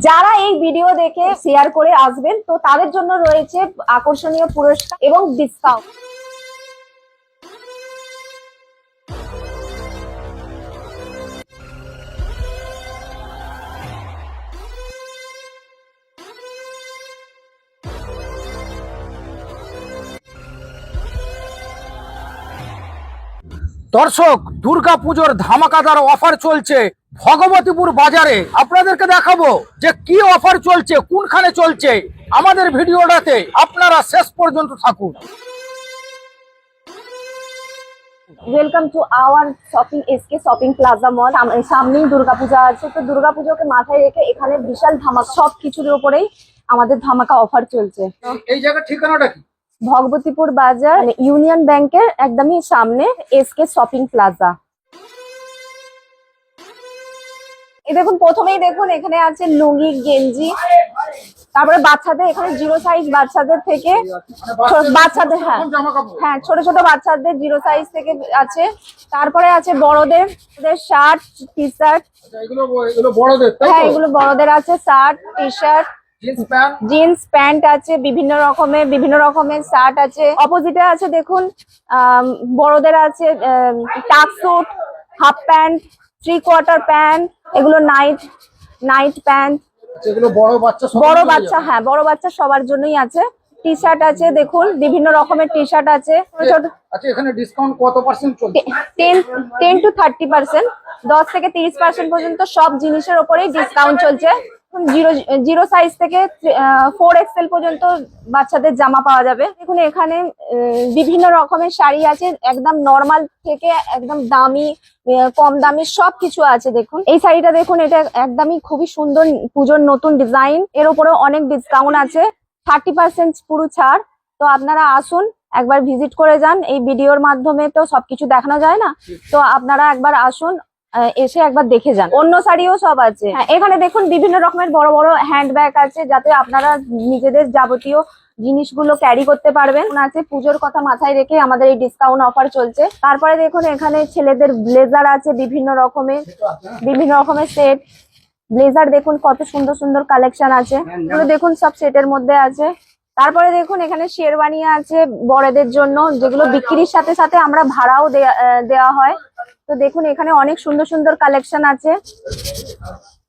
যারা এই ভিডিও দেখে শেয়ার করে আসবেন তো তাদের জন্য রয়েছে আকর্ষণীয় পুরস্কার এবং ডিসকাউন্ট। দর্শক, দুর্গাপুজোর ধামাকাদার অফার চলছে ভগবতীপুর বাজারে। আপনাদেরকে দেখাবো যে কি অফার চলছে, কোনখানে চলছে। আমাদের ভিডিওটাতে আপনারা শেষ পর্যন্ত থাকুন। Welcome to our shopping SK shopping plaza mall. সামনেই দুর্গাপূজা আছে, তো দুর্গাপুজোকে মাথায় রেখে এখানে বিশাল ধামাকা, সব কিছুর উপরেই আমাদের ধামাকা অফার চলছে। এই জায়গার ঠিকানাটা কি? ভগবতীপুর বাজার, ইউনিয়ন ব্যাংকের একদমই সামনে এসকে শপিং প্লাজা। এই দেখুন, প্রথমেই দেখুন এখানে আছে লুঙ্গি, গেঞ্জি, তারপরে বাচ্চাদের এখানে জিরো সাইজ, বাচ্চাদের থেকে বাচ্চাদের, হ্যাঁ ছোট ছোট বাচ্চাদের জিরো সাইজ থেকে আছে। তারপরে আছে বড়দের শার্ট, টি শার্ট। হ্যাঁ, এগুলো বড়দের আছে, shirt, T shirt, jeans pant আছে, বিভিন্ন রকমের শার্ট আছে। অপোজিটে আছে দেখুন বড়দের আছে টাক স্যুট, হাফ প্যান্ট, 3/4 প্যান্ট, এগুলো নাইট প্যান্ট। বড় বাচ্চা সবার জন্যই আছে। টি শার্ট আছে, দেখুন বিভিন্ন রকমের টি শার্ট আছে। আচ্ছা, এখানে ডিসকাউন্ট কত পার্সেন্ট চলছে? 10 to 30%, 10 থেকে 30% পর্যন্ত সব জিনিসের উপরেই ডিসকাউন্ট চলছে। জিরো সাইজ থেকে 4XL পর্যন্ত বাচ্চাদের জামা পাওয়া যাবে। দেখুন এখানে বিভিন্ন রকমের শাড়ি আছে, একদম নর্মাল থেকে একদম দামি, কম দামি সবকিছু আছে। দেখুন এই শাড়িটা দেখুন, এটা একদমই খুবই সুন্দর, পুজোর নতুন ডিজাইন। এর উপরেও অনেক ডিসকাউন্ট আছে, 30% পুরো ছাড়। তো আপনারা আসুন, একবার ভিজিট করে যান। এই ভিডিওর মাধ্যমে তো সবকিছু দেখানো যায় না, তো আপনারা একবার আসুন, এসে একবার দেখে যান। অন্য শাড়িও সব আছে। হ্যাঁ, এখানে দেখুন বিভিন্ন রকমের বড় বড় হ্যান্ড ব্যাগ আছে, যাতে আপনারা নিজেদের যাবতীয় জিনিসগুলো ক্যারি করতে পারবেন। আছে পুজোর কথা মাথায় রেখে আমাদের এই ডিসকাউন্ট অফার চলছে। তারপরে দেখুন এখানে ছেলেদের ব্লেজার আছে, বিভিন্ন রকমের সেট ব্লেজার। দেখুন কত সুন্দর সুন্দর কালেকশন আছে, এগুলো দেখুন সব সেটের মধ্যে আছে। তারপরে দেখুন এখানে শেরওয়ানি আছে বড়দের জন্য, যেগুলো বিক্রির সাথে সাথে আমরা ভাড়াও দেওয়া হয়। তো দেখুন এখানে অনেক সুন্দর সুন্দর কালেকশন আছে।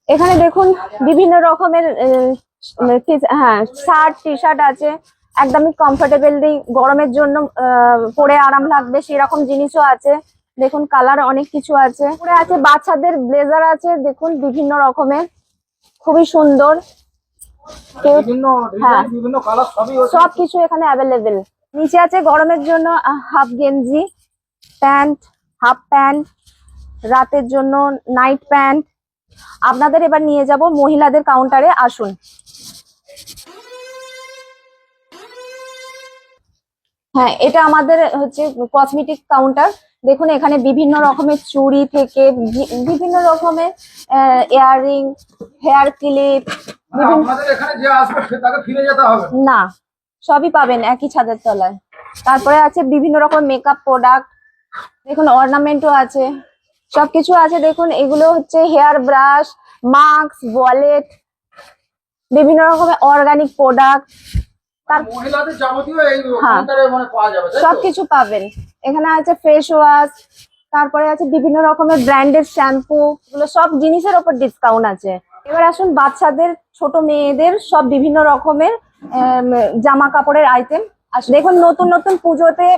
এখানে দেখুন বিভিন্ন রকমের শার্ট, টি শার্ট আছে, একদমই কমফোর্টেবলি গরমের জন্য পরে আরাম লাগবে সেরকম জিনিসও আছে। দেখুন কালার অনেক কিছু আছে। পরে আছে বাচ্চাদের ব্লেজার আছে, দেখুন বিভিন্ন রকমের, খুবই সুন্দর। হ্যাঁ, সবকিছু এখানে অ্যাভেলেবেল। নিচে আছে গরমের জন্য হাফ গেঞ্জি, প্যান্ট, হাফ প্যান্ট, রাতের জন্য নাইট প্যান্ট। আপনাদের এবার নিয়ে যাব মহিলাদের কাউন্টারে, আসুন। হ্যাঁ, এটা আমাদের হচ্ছে কসমেটিক কাউন্টার। দেখুন এখানে বিভিন্ন রকমের চুড়ি থেকে বিভিন্ন রকমের ইয়াররিং, হেয়ার ক্লিপ, না সবই পাবেন একই ছাদের তলায়। তারপরে আছে বিভিন্ন রকম মেকআপ প্রোডাক্ট, দেখুন অর্নামেন্টও আছে, সবকিছু আছে। দেখুন এগুলো হচ্ছে হেয়ার ব্রাশ, মাস্ক, ওয়ালেট, বিভিন্ন রকমের অর্গানিক প্রোডাক্ট। সবকিছু পাবেন এখানে। আছে ফেস ওয়াশ, তারপরে আছে বিভিন্ন রকমের ব্র্যান্ডেড শ্যাম্পু, এগুলো সব জিনিসের ওপর ডিসকাউন্ট আছে। এবার আসুন বাচ্চাদের, ছোট মেয়েদের সব বিভিন্ন রকমের জামা কাপড়ের আইটেম। দেখুন নতুন নতুন পুজোতে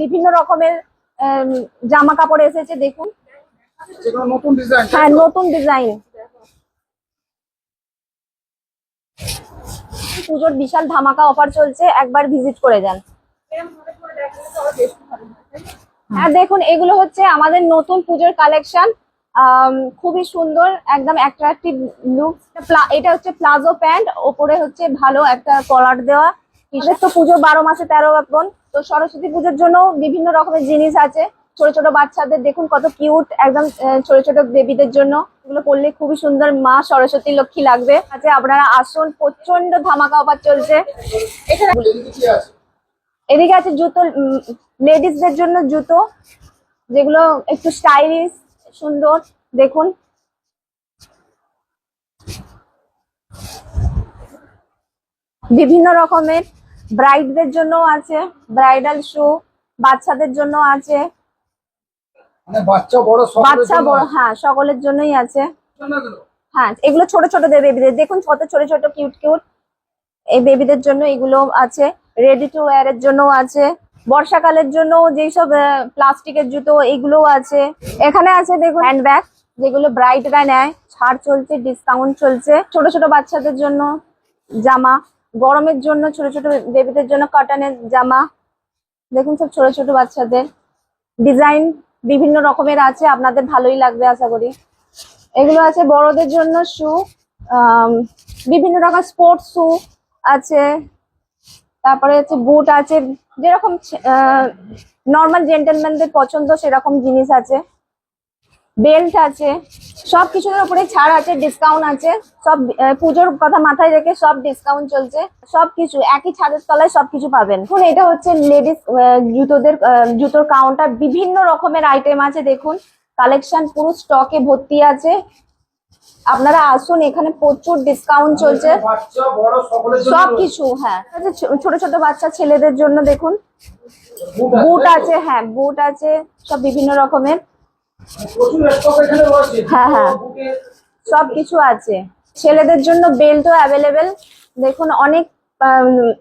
বিভিন্ন রকমের জামা কাপড় এসেছে। দেখুন হ্যাঁ, নতুন ডিজাইন। পুজোর বিশাল ধামাকা অফার চলছে, একবার ভিজিট করে যান। হ্যাঁ দেখুন এগুলো হচ্ছে আমাদের নতুন পুজোর কালেকশন, খুবই সুন্দর, একদম অ্যাট্রাকটিভ লুক। এটা হচ্ছে প্লাজো প্যান্ট, ওপরে হচ্ছে ভালো একটা কলার দেওয়া। তো পুজো 12 মাসে 13 পার্বণ। তো সরস্বতী পুজোর জন্য বিভিন্ন রকমের জিনিস আছে। ছোট ছোট বাচ্চাদের দেখুন কত কিউট, একদম ছোট ছোট বেবিদের জন্য এগুলো পরলে খুবই সুন্দর, মা সরস্বতী লক্ষ্মী লাগবে। আচ্ছা আপনারা আসুন, প্রচন্ড ধামাকা অফার চলছে। এদিকে আছে জুতো, লেডিসদের জন্য জুতো, যেগুলো একটু স্টাইলিশ সুন্দর। দেখুন বিভিন্ন রকমের ব্রাইডদের জন্য আছে, ব্রাইডাল শু, বাচ্চাদের জন্য আছে, মানে বাচ্চা বড় সকলের বাচ্চা জন্য বড়, আছে। হ্যাঁ সকলের জন্যই আছে। শোনা গেল? হ্যাঁ এগুলো ছোট ছোট বেবিদের, দেখুন কত ছোট ছোট কিউট কিউট, এই বেবিদের জন্য এগুলো আছে। রেডি টু ওয়্যার এর জন্য আছে, বর্ষাকালের জন্য যেসব প্লাস্টিকের জুতো এগুলো আছে। এখানে আছে দেখুন হ্যান্ডব্যাগ, যেগুলো ব্রাইডরা নেয়, ছাড় চলছে, ডিসকাউন্ট চলছে। ছোট ছোট বাচ্চাদের জন্য জামা, গরমের জন্য ছোট ছোট বেবিদের জন্য কটনের জামা, দেখুন সব ছোট ছোট বাচ্চাদের ডিজাইন বিভিন্ন রকমের আছে, আপনাদের ভালোই লাগবে আশা করি। এগুলো আছে বড়দের জন্য শু, বিভিন্ন রকম স্পোর্টস শু আছে, তারপরে হচ্ছে বুট আছে, যেরকম নর্মাল জেন্টলম্যানদের পছন্দ সেরকম জিনিস আছে। বেল্ট আছে, সব কিছুর উপরে ছাড় আছে, ডিসকাউন্ট আছে। সব পুজোর কথা মাথায় রেখে সব ডিসকাউন্ট চলছে, সবকিছু একই ছাদের তলায় সবকিছু পাবেন। এখন এটা হচ্ছে লেডিস জুতোর কাউন্টার, বিভিন্ন রকমের আইটেম আছে, দেখুন কালেকশন পুরো স্টকে ভর্তি আছে। আপনারা আসুন, এখানে প্রচুর ডিসকাউন্ট চলছে বাচ্চা বড় সকলের জন্য সবকিছু। হ্যাঁ ছোট ছোট বাচ্চা ছেলেদের জন্য দেখুন বুট আছে, হ্যাঁ বুট আছে, সব বিভিন্ন রকমের, প্রচুর স্টক এখানে রয়েছে। হ্যাঁ হ্যাঁ সবকিছু আছে। ছেলেদের জন্য বেল্টও অ্যাভেলেবেল, দেখুন অনেক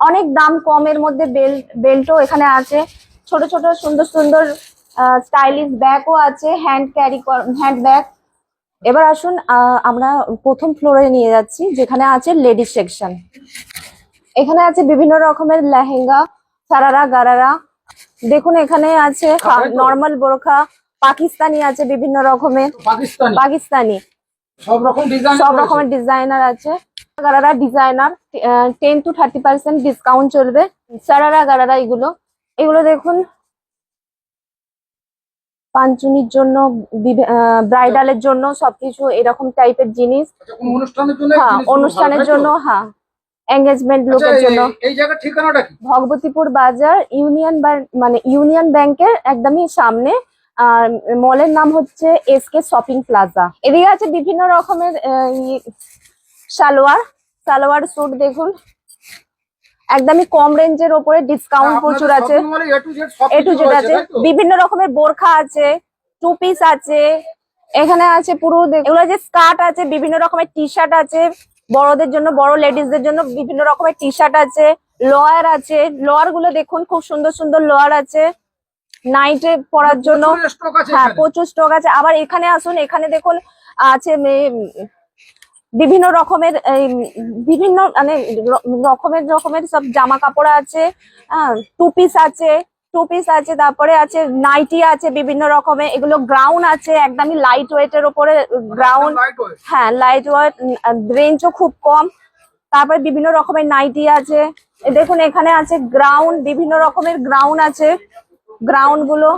অনেক দাম কমের মধ্যে বেল্টও এখানে আছে। ছোট ছোট সুন্দর সুন্দর স্টাইলিশ ব্যাগও আছে, হ্যান্ড ব্যাগ। এবার আসুন আমরা প্রথম ফ্লোরে নিয়ে যাচ্ছি, যেখানে আছে লেডিস সেকশন। এখানে আছে বিভিন্ন রকমের লেহেঙ্গা, সারারা গারারা, দেখুন এখানে আছে নর্মাল বোরখা, পাকিস্তানি আছে বিভিন্ন রকমের, পাকিস্তানি পাকিস্তানি সব রকম ডিজাইন সব রকমের ডিজাইনার আছে। গারারা ডিজাইনার 10 to 30% ডিসকাউন্ট চলবে। সারারা গারারা এগুলো এগুলো দেখুন পাঞ্চুনির জন্য, ব্রাইডালের জন্য সবকিছু এরকম টাইপের জিনিস। কোন অনুষ্ঠানের জন্য হ্যাঁ অনুষ্ঠানের জন্য, হ্যাঁ এঙ্গেজমেন্ট লুকের জন্য। এই জায়গার ঠিকানাটা কি? ভগবতীপুর বাজার, ইউনিয়ন ব্যাংকের একদমই সামনে। আর মলের নাম হচ্ছে এসকে শপিং প্লাজা। এদিকে আছে বিভিন্ন রকমের সালোয়ার স্যুট, দেখুন একদমই কম রেঞ্জের ওপরে ডিসকাউন্ট প্রচুর আছে। এ টু জেড আছে, বিভিন্ন রকমের বোরখা আছে, টু পিস আছে, এখানে আছে পুরো এগুলো যে স্কার্ট আছে, বিভিন্ন রকমের টি শার্ট আছে, বড়দের জন্য, বড় লেডিসদের জন্য বিভিন্ন রকমের টি শার্ট আছে, লোয়ার আছে। লোয়ার গুলো দেখুন খুব সুন্দর সুন্দর লোয়ার আছে নাইটে পরার জন্য। হ্যাঁ প্রচুর স্টক আছে। আবার এখানে আসুন, এখানে দেখুন আছে বিভিন্ন রকমের বিভিন্ন মানে রকমের সব জামা কাপড় আছে, টু পিস আছে, তারপরে আছে নাইটি আছে বিভিন্ন রকমের, এগুলো গ্রাউন্ড আছে, একদমই লাইট ওয়েটের উপরে গ্রাউন্ড। হ্যাঁ লাইট ওয়েট, রেঞ্জও খুব কম। তারপরে বিভিন্ন রকমের নাইটি আছে, দেখুন এখানে আছে গ্রাউন্ড, বিভিন্ন রকমের গ্রাউন্ড আছে। গ্রাউন্ড গুলো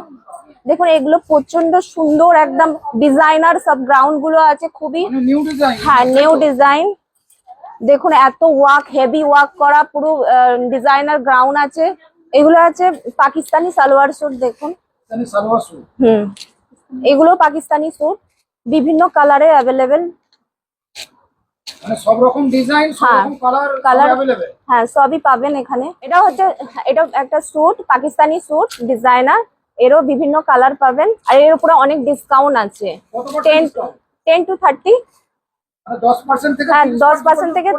দেখুন, এগুলো প্রচন্ড সুন্দর, একদম ডিজাইনার সব গ্রাউন্ড গুলো আছে, খুবই হ্যাঁ নিউ ডিজাইন। দেখুন এত ওয়ার্ক, হেভি ওয়ার্ক করা পুরো ডিজাইনার গ্রাউন্ড আছে। এগুলো আছে পাকিস্তানি সালোয়ার স্যুট, দেখুন এগুলো পাকিস্তানি স্যুট বিভিন্ন কালারে অ্যাভেলেবেল, সব রকম ডিজাইন, সব রকম কালার अवेलेबल। হ্যাঁ সবই পাবেন এখানে। এটা হচ্ছে, এটা একটা স্যুট, পাকিস্তানি স্যুট ডিজাইনার, এরও বিভিন্ন কালার পাবেন। আর এর উপরে অনেক ডিসকাউন্ট আছে, 10 to 30, মানে 10% থেকে হ্যাঁ 10% থেকে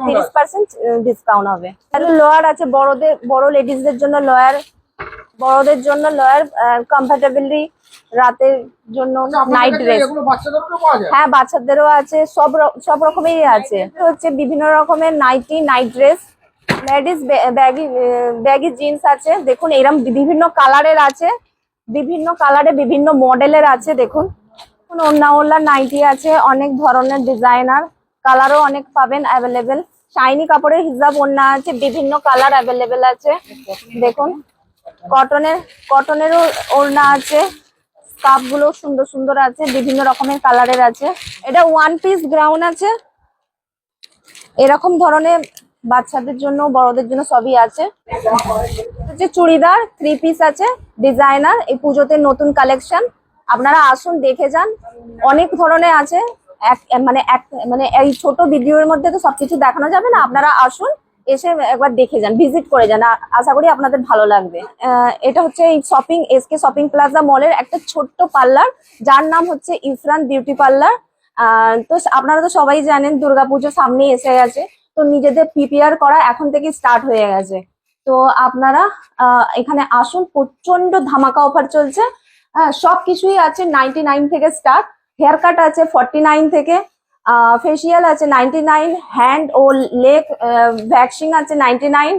30% ডিসকাউন্ট হবে। তাহলে লোয়ার আছে বড় লেডিসদের জন্য লোয়ার, বড়দের জন্য লোয়ার, কমফোর্টেবলি রাতের জন্য নাইট ড্রেস। এগুলো বাচ্চাদেরও পাওয়া যায়? হ্যাঁ বাচ্চাদেরও আছে, সব রকমেরই আছে। হচ্ছে বিভিন্ন রকমের nighty, night dress, ladies baggy jeans আছে, দেখুন এরকম বিভিন্ন কালারের আছে, বিভিন্ন কালারে বিভিন্ন মডেলের আছে। দেখুন ওড়না নাইটি আছে, অনেক ধরনের ডিজাইনার, কালারও অনেক পাবেন অ্যাভেলেবেল। শাইনি কাপড়ের হিজাব ওড়না আছে, বিভিন্ন কালার অ্যাভেলেবেল আছে। দেখুন কটনেরও ওড়না আছে, স্কার্ফ গুলো সুন্দর সুন্দর আছে, বিভিন্ন রকমের কালারের আছে। এটা ওয়ান পিস গ্রাউন্ড আছে, এরকম ধরনের বাচ্চাদের জন্য, বড়দের জন্য সবই আছে। হচ্ছে চুড়িদার 3 পিস আছে ডিজাইনার, এই পুজোতে নতুন কালেকশন। আপনারা আসুন দেখে যান, অনেক ধরনের আছে। মানে এই ছোট ভিডিওর মধ্যে তো সবকিছু দেখানো যাবে না, আপনারা আসুন এসে একবার দেখে যান, ভিজিট করে যান, আশা করি আপনাদের ভালো লাগবে। এটা হচ্ছে এই এসকে শপিং প্লাজা মলের একটা ছোট্ট পার্লার, যার নাম হচ্ছে ইফরান বিউটি পার্লার। তো আপনারা তো সবাই জানেন দুর্গাপুজো সামনে এসে গেছে, তো নিজেদের প্রিপেয়ার করা এখন থেকে স্টার্ট হয়ে গেছে। তো আপনারা এখানে আসুন, প্রচন্ড ধামাকা অফার চলছে। সবকিছুই আছে 99 থেকে স্টার্ট। হেয়ার কাট আছে 49 থেকে, ফেসিয়াল আছে 99, হ্যান্ড ও লেগ ভ্যাকসিং আছে 99।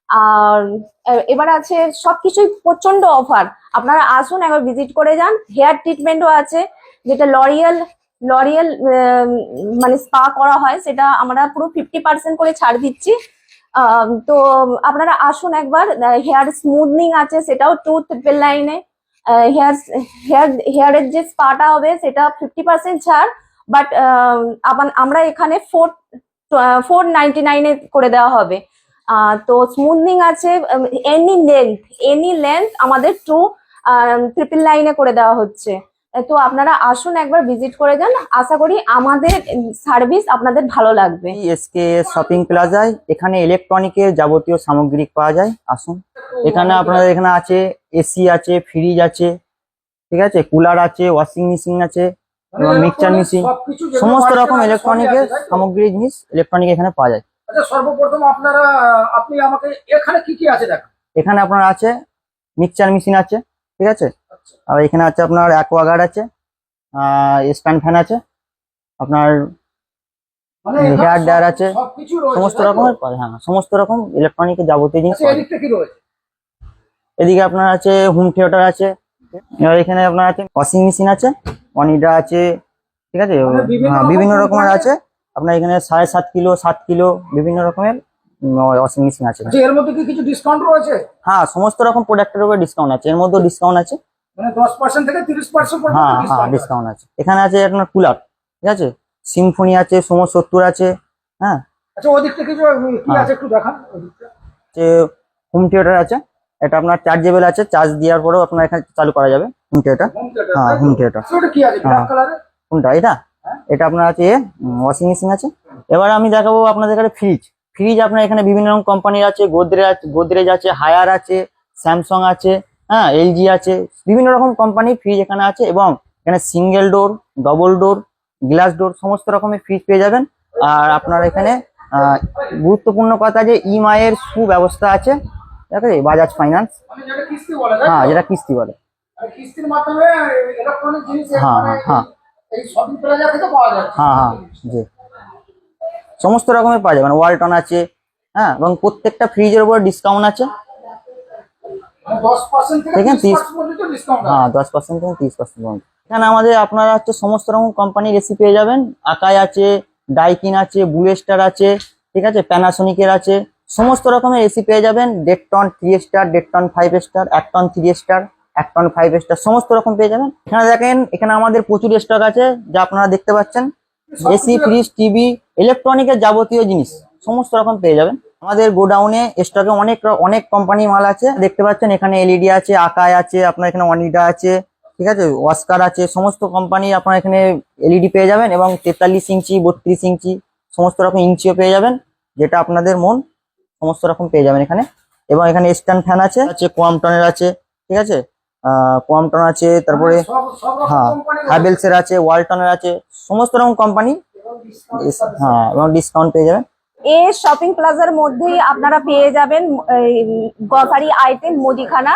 আর এবার আছে সবকিছুই প্রচন্ড অফার। আপনারা আসুন, একবার ভিজিট করে যান। হেয়ার ট্রিটমেন্টও আছে, যেটা লরিয়াল লরিয়াল মানে স্পা করা হয়, সেটা আমরা পুরো 50% করে ছাড় দিচ্ছি। তো আপনারা আসুন একবার। হেয়ার স্মুথনিং আছে, সেটাও 299-এ। হেয়ার হেয়ার হেয়ারের যে স্পাটা হবে সেটা 50% ছাড়, বাট আমরা এখানে 499-এ করে দেওয়া হবে। তো স্মুথনিং আছে এনি লেন্থ আমাদের 299-এ করে দেওয়া হচ্ছে। তো আপনারা আসুন, একবার ভিজিট করে যান, আশা করি আমাদের সার্ভিস আপনাদের ভালো লাগবে। এসকে শপিং প্লাজায় এখানে ইলেকট্রনিকের যাবতীয় সামগ্রী পাওয়া যায়। আসুন, এখানে আপনাদের এখানে আছে এসি আছে, ফ্রিজ আছে, ঠিক আছে, কুলার আছে, ওয়াশিং মেশিন আছে এবং মিক্সচার মেশিন, সবকিছু যেগুলো সমস্ত market রকম আছে সবই ইলেকট্রনিকের আছে, তাই তো? সামগ্রী জিনিস ইলেকট্রনিক এখানে পাওয়া যায়। আচ্ছা, সর্বপ্রথম আপনি আমাকে এখানে কি কি আছে দেখান। এখানে আপনার আছে মিক্সচার মেশিন আছে, ঠিক আছে, আচ্ছা, আর এখানে আছে আপনার অ্যাকোয়াগার্ড আছে, স্ট্যান্ড ফ্যান আছে, আপনার মানে হেয়ার ড্রায়ার আছে, সবকিছু রয়েছে, সমস্ত তাই তো? রকমের পাওয়া যায়। হ্যাঁ, সমস্ত রকম ইলেকট্রনিকের যাবতীয় জিনিস আচ্ছা, পাওয়া যায়। এদিকটা কি রয়েছে? এদিকে আপনার আছে হোম থিয়েটার আছে, এবার এখানে আপনার আছে ওয়াশিং মেশিন আছে, অনিডা আছে, ঠিক আছে, মানে বিভিন্ন হ্যাঁ রকম বিভিন্ন রকমের company- আছে। আপনার এখানে 7.5 কিলো 7 কিলো বিভিন্ন রকমের ওয়াশিং মেশিন আছে। আচ্ছা, এর মধ্যে কি কিছু ডিসকাউন্ট রয়েছে? হ্যাঁ, সমস্ত রকম প্রোডাক্টের উপর ডিসকাউন্ট আছে, এর মধ্যেও ডিসকাউন্ট আছে। মানে 10% থেকে 30% পর্যন্ত হ্যাঁ হ্যাঁ, ডিসকাউন্ট আছে। ডিসকাউন্ট আছে। এখানে আছে আপনার কুলার, ঠিক আছে, সিম্ফনি আছে, সোমো 70 আছে, হ্যাঁ, আচ্ছা, ওদিকটা কিছু কি হ্যাঁ। আছে একটু দেখান ওদিকটা। যে হোম থিয়েটার আছে, এটা আপনার চার্জেবল আছে, চার্জ দেওয়ার পরেও আপনার এখানে চালু করা যাবে হোম থিয়েটার। হোম থিয়েটার, হ্যাঁ, তাই তো? Home theatre. আচ্ছা, ওটা কি আছে ব্ল্যাক হ্যাঁ। কালারে? কোনটা এটা? হ্যাঁ। এটা আপনার আছে ওয়াশিং মেশিন আছে। এবার আমি দেখাবো আপনাদের এখানে ফ্রিজ। ফ্রিজ আপনার এখানে বিভিন্ন রকম কোম্পানির আছে, গোদরেজ আছে, হায়ার আছে, স্যামসাং আছে, হ্যাঁ, এলজি আছে, বিভিন্ন রকম কোম্পানির ফ্রিজ এখানে আছে। এবং এখানে single door, double door, glass door সমস্ত রকমের ফ্রিজ পেয়ে যাবেন। আর আপনার এখানে গুরুত্বপূর্ণ কথা যে ইএমআই এর সুব্যবস্থা আছে, ঠিক আছে, বাজাজ ফাইন্যান্স, মানে যেটা কিস্তি বলে, তাই হ্যাঁ, তো? যেটা কিস্তি বলে। আর কিস্তির মাধ্যমে ইলেকট্রনিক জিনিস হ্যাঁ, মানে হ্যাঁ। এই শপিং প্লাজা থেকে পাওয়া যাচ্ছে। হ্যাঁ হ্যাঁ, জি, সমস্ত রকমের পাওয়া যাবে, মানে ওয়ালটন আছে, হ্যাঁ, এবং প্রত্যেকটা ফ্রিজের উপর ডিসকাউন্ট আছে। মানে 10% থেকে দেখেন, 30% পর্যন্ত ডিসকাউন্ট আছে। হ্যাঁ, 10% থেকে 30% পর্যন্ত। এখানে আমাদের আপনারা হচ্ছে সমস্ত রকম কোম্পানির এসি পেয়ে যাবেন। আকাই আছে, ডাইকিন আছে, ব্লু স্টার আছে, ঠিক আছে, প্যানাসোনিকের আছে, সমস্ত রকমের এসি পেয়ে যাবেন। ডেকটন 3 স্টার, ডেকটন 5 স্টার, একটন 3 স্টার, একটন 5 স্টার, সমস্ত রকম পেয়ে যাবেন। এখানে দেখেন, এখানে আমাদের প্রচুর স্টক আছে, যা আপনারা দেখতে পাচ্ছেন। এসি, ফ্রিজ, টিভি, ইলেকট্রনিকের যাবতীয় জিনিস সমস্ত রকম পেয়ে যাবেন। আমাদের গোডাউনে স্টকে অনেক কোম্পানি মাল আছে, দেখতে পাচ্ছেন। এখানে এলইডি আছে, আকাই আছে, আপনার এখানে অনিডা আছে, ঠিক আছে, ওয়াস্কার আছে, সমস্ত কোম্পানি আপনার এখানে এলইডি পেয়ে যাবেন। এবং 43 ইঞ্চি, 32 ইঞ্চি, সমস্ত রকম ইঞ্চিও পেয়ে যাবেন, যেটা আপনাদের মন, সমস্ত রকম পেয়ে যাবেন এখানে। এবং এখানে স্ট্যান্ড ফ্যান আছে, কোয়ামটনের আছে, ঠিক আছে, কোয়ামটন আছে, তারপরে মানে সব রকম হ্যাঁ, কোম্পানি হ্যাভেলস এর আছে, ওয়ালটনের আছে, সমস্ত রকম কোম্পানি, হ্যাঁ, এবং ডিসকাউন্ট পেয়ে যাবেন। এই শপিং প্লাজার মধ্যেই আপনারা পেয়ে যাবেন গ্রসারি আইটেম, মুদিখানা,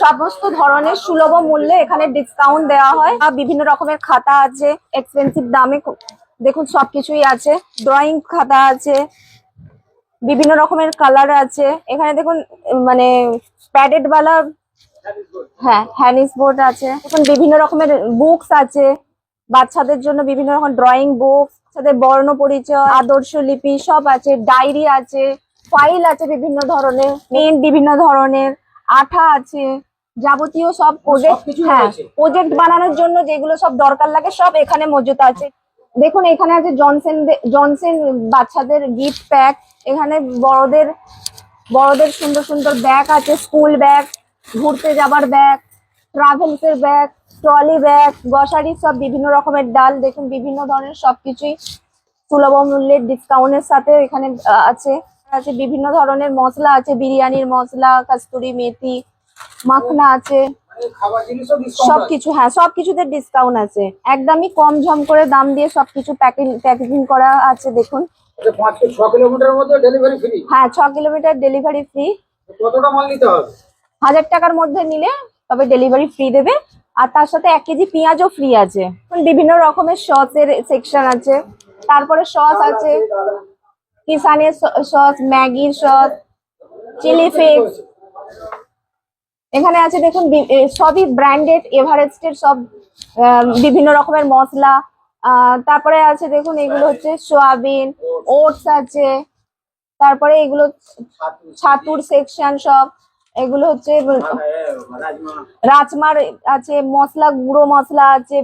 সমস্ত ধরনের সুলভ মূল্যে এখানে ডিসকাউন্ট দেওয়া হয়। আর বিভিন্ন রকমের খাতা আছে এক্সপেন্সিভ দামে, দেখুন সবকিছুই আছে। ড্রয়িং খাতা আছে, বিভিন্ন রকমের কালার আছে। এখানে দেখুন মানে প্যাডেড বালা, হ্যাঁ, হ্যানিস বোর্ড আছে। এখন বিভিন্ন রকমের বুকস আছে, বাচ্চাদের জন্য বিভিন্ন রকম ড্রয়িং বুকস, সাথে বর্ণ পরিচয়, আদর্শ লিপি সব আছে, ডায়েরি আছে, ফাইল আছে বিভিন্ন ধরনের, পেন বিভিন্ন ধরনের, আঠা আছে, যাবতীয় সব প্রজেক্ট, সবকিছুই হ্যাঁ, রয়েছে। প্রজেক্ট বানানোর জন্য যেগুলো সব দরকার লাগে সব এখানে মজুত আছে। দেখুন এখানে আছে জনসেন বাচ্চাদের গিফট প্যাক। এখানে বড়দের সুন্দর সুন্দর ব্যাগ আছে, স্কুল ব্যাগ, ঘুরতে যাবার ব্যাগ, ট্রাভেলস এর ব্যাগ, ট্রলি ব্যাগ, গ্রসারি সব বিভিন্ন রকমের ডাল, দেখুন বিভিন্ন ধরনের সবকিছুই সুলভ মূল্যের ডিসকাউন্টের সাথে এখানে আছে। আছে বিভিন্ন ধরনের মশলা আছে, বিরিয়ানির মশলা, কস্তুরি মেথি, মাখনা আছে, খাবার জিনিসও ডিসকাউন্ট সবকিছু। হ্যাঁ, সবকিছুতে ডিসকাউন্ট আছে, একদমই কম ঝম করে দাম দিয়ে সবকিছু প্যাকেজিং করা আছে। দেখুন, আছে। 5 থেকে 6 কিলোমিটারের মধ্যে ডেলিভারি ফ্রি। হ্যাঁ, 6 কিলোমিটার ডেলিভারি ফ্রি। কতটা মাল নিতে হবে? 1000 টাকার মধ্যে নিলে তবে ডেলিভারি ফ্রি দেবে, আর তার সাথে 1 কেজি পেঁয়াজও ফ্রি আছে। বিভিন্ন রকমের সসের সেকশন আছে, তারপরে সস আছে, কিষানের সস, ম্যাগির সস, চিলি ফ্লেক্স। এখানে আছে দেখুন সবই ব্র্যান্ডেড, এভারেস্টের সব বিভিন্ন রকমের মশলা। তারপরে আছে দেখুন, এগুলো হচ্ছে সোয়াবিন, ওটস আছে, তারপরে এগুলো ছাতুর সেকশন সব। এগুলো হচ্ছে রাজমার আছে, মশলা, গুঁড়ো মশলা আছে,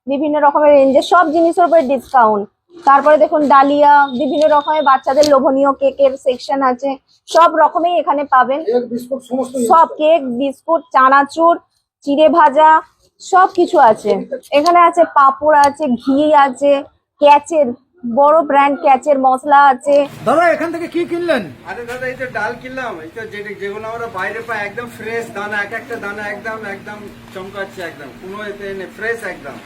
বিভিন্ন রকমের রেঞ্জের সব জিনিসের উপরে ডিসকাউন্ট। তারপরে দেখুন ডালিয়া, বিভিন্ন রকমের বাচ্চাদের লোভনীয় কেকের সেকশন আছে, সব রকমই এখানে পাবেন। কেক বিস্কুট সমস্ত সব কেক, বিস্কুট, চানাচুর, চিড়ে ভাজা সবকিছু আছে। এখানে আছে পাঁপড় আছে, ঘি আছে, ক্যাচের বড় ব্র্যান্ড ক্যাচের মশলা আছে। দাদা এখান থেকে কি কিনলেন? আরে দাদা এই তো ডাল কিনলাম, এই তো যেগুলো আমরা বাইরে পাই একদম ফ্রেশ দানা, এক একটা দানা একদম একদম চমকাচ্ছে, একদম কোনো এতে নেই, ফ্রেশ একদম।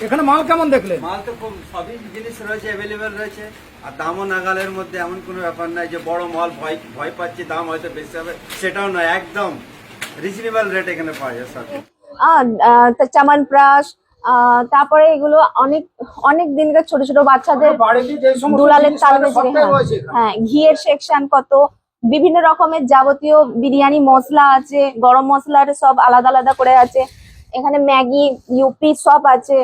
এখানে মাল কেমন দেখলেন? মাল তো খুব সবই জিনিস রয়েছে, অ্যাভেলেবেল রয়েছে, আর দামও নাগালের মধ্যে। এমন কোনো ব্যাপার নাই যে বড় মাল ভয় ভয় পাচ্ছি দাম হয়তো বেশি হবে, সেটাও নয়, একদম রিজনেবল রেট এখানে পাওয়া যায় সব। চামনপ্রাশ, তারপরে এগুলো অনেক অনেক দিনকার ছোট ছোট বাচ্চাদের বাড়িতে যে সমস্ত দুলালের জিনিস তাল পাবে সবটাই রয়েছে এখানে। হ্যাঁ, ঘিয়ের সেকশন কত, বিভিন্ন রকমের যাবতীয় বিরিয়ানি মশলা আছে, গরম মশলার সব আলাদা আলাদা করে আছে। এখানে ম্যাগি, ইউপি সব আছে।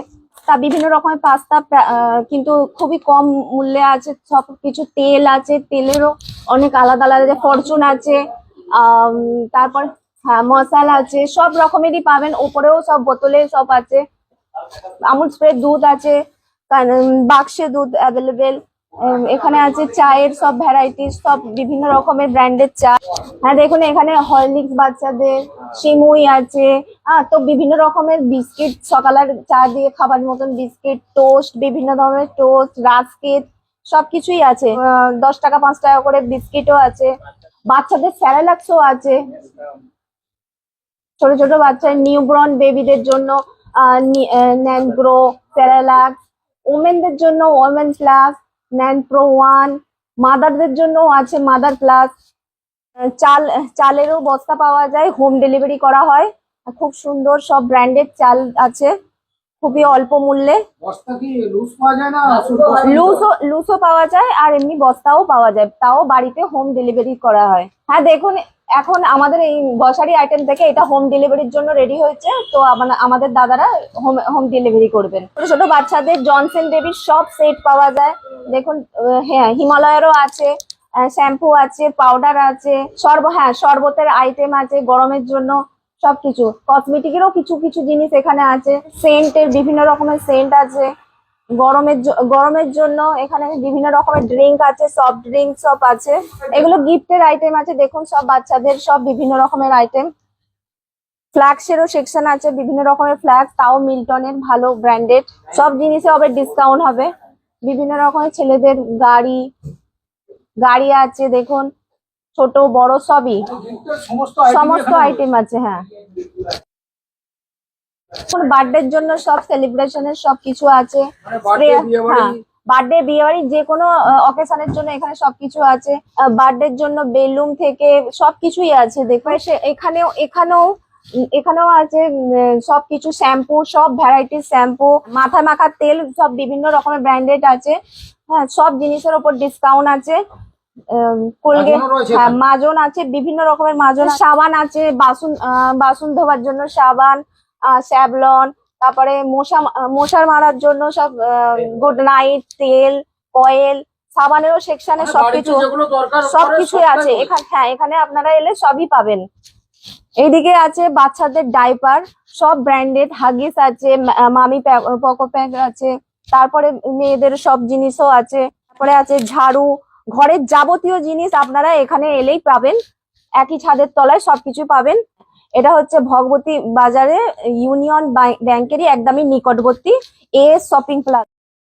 তা বিভিন্ন রকমের পাস্তা কিন্তু খুবই কম মূল্যে আছে সব কিছু। তেল আছে, তেলেরও অনেক আলাদা আলাদা, ফরচুন আছে, তারপর হ্যাঁ মশলা আছে, সব রকমেরই পাবেন। ওপরেও সব বোতলে সব আছে। আমুল স্প্রে দুধ আছে, বাক্সে দুধ অ্যাভেলেবেল। এখানে আছে চায়ের সব ভ্যারাইটিস, সব বিভিন্ন রকমের ব্র্যান্ডের চা। হ্যাঁ দেখুন, এখানে হরলিক্স বাচ্চাদের, সিমুই আছে। তো বিভিন্ন রকমের বিস্কিট, সকালের চা দিয়ে খাবার মতন বিস্কিট, টোস্ট, বিভিন্ন ধরনের টোস্ট, রাস্কেট সবকিছুই আছে। 10 টাকা 5 টাকা করে বিস্কিটও আছে। বাচ্চাদের স্যারেলাক্সও আছে, ছোট ছোট বাচ্চা নিউবর্ন বেবিদের জন্য ন্যানগ্রো, স্যারেলাক্স, ওমেনদের জন্য ওমেন প্লাস, ন্যান প্রো 1, মাদারদের জন্য আছে মাদার প্লাস। চালেরও বস্তা পাওয়া যায়, হোম ডেলিভারি করা হয়। খুব সুন্দর সব ব্র্যান্ডেড চাল আছে, খুবই অল্প মূল্যে। বস্তা কি লুজ পাওয়া যায় না? লুজও পাওয়া যায়, আর এমনি বস্তাও পাওয়া যায়, তাও বাড়িতে হোম ডেলিভারি করা হয়। হ্যাঁ দেখুন, এখন আমাদের এই গ্রসারি আইটেম থেকে এটা হোম ডেলিভারির জন্য রেডি হয়েছে, তো আমাদের দাদারা হোম ডেলিভারি করবেন। ছোট ছোট বাচ্চাদের জনসন বেবির সব সেট পাওয়া যায়। দেখুন, হ্যাঁ হিমালয়েরও আছে, শ্যাম্পু আছে, পাউডার আছে, শরবতের আইটেম আছে গরমের জন্য, সবকিছু। কসমেটিকেরও কিছু কিছু জিনিস এখানে আছে, সেন্টের বিভিন্ন রকমের সেন্ট আছে। গরমের জন্য এখানে বিভিন্ন রকমের ড্রিঙ্ক আছে, সফট ড্রিঙ্ক সব আছে। এগুলো গিফটের আইটেম আছে, দেখুন সব বাচ্চাদের সব বিভিন্ন রকমের আইটেম। ফ্ল্যাক্সেরও সেকশন আছে, বিভিন্ন রকমের ফ্ল্যাক্স, তাও মিল্টনের ভালো ব্র্যান্ডেড। সব জিনিসে হবে ডিসকাউন্ট হবে। বিভিন্ন রকমের ছেলেদের গাড়ি আছে, দেখুন ছোট বড় সবই, সমস্ত আইটেম আছে। হ্যাঁ, বার্থডের জন্য সব সেলিব্রেশনের সবকিছু আছে। হ্যাঁ, বার্থডে, বিয়ে বাড়ি, যে কোনো অকেশনের জন্য এখানে সবকিছু আছে। বার্থডের জন্য বেলুন থেকে সবকিছুই আছে। দেখো এখানেও আছে সবকিছু, শ্যাম্পু, সব ভ্যারাইটির শ্যাম্পু, মাথায় মাখার তেল, সব বিভিন্ন রকমের ব্র্যান্ডেড আছে। হ্যাঁ, সব জিনিসের উপর ডিসকাউন্ট আছে। কোলগেট, হ্যাঁ মাজন আছে, বিভিন্ন রকমের মাজন, সাবান আছে, বাসন ধোবার জন্য সাবান, স্যাভলন, তারপরে মশার মারার জন্য সব গুড নাইট তেল, অয়েল, সাবানেরও সেকশনে সবকিছুই আছে এখানে। হ্যাঁ, এখানে আপনারা এলে সবই পাবেন। এইদিকে আছে বাচ্চাদের ডাইপার, সব ব্র্যান্ডেড, হাগিস আছে, মামি পকো প্যাক আছে, তারপরে মেয়েদের সব জিনিসও আছে। তারপরে আছে ঝাড়ু, ঘরের যাবতীয় জিনিস আপনারা এখানে এলেই পাবেন, একই ছাদের তলায় সবকিছু পাবেন। এটা হচ্ছে ভগবতী বাজারে ইউনিয়ন ব্যাংকেরই একদমই নিকটবর্তী এস শপিং প্লাজা।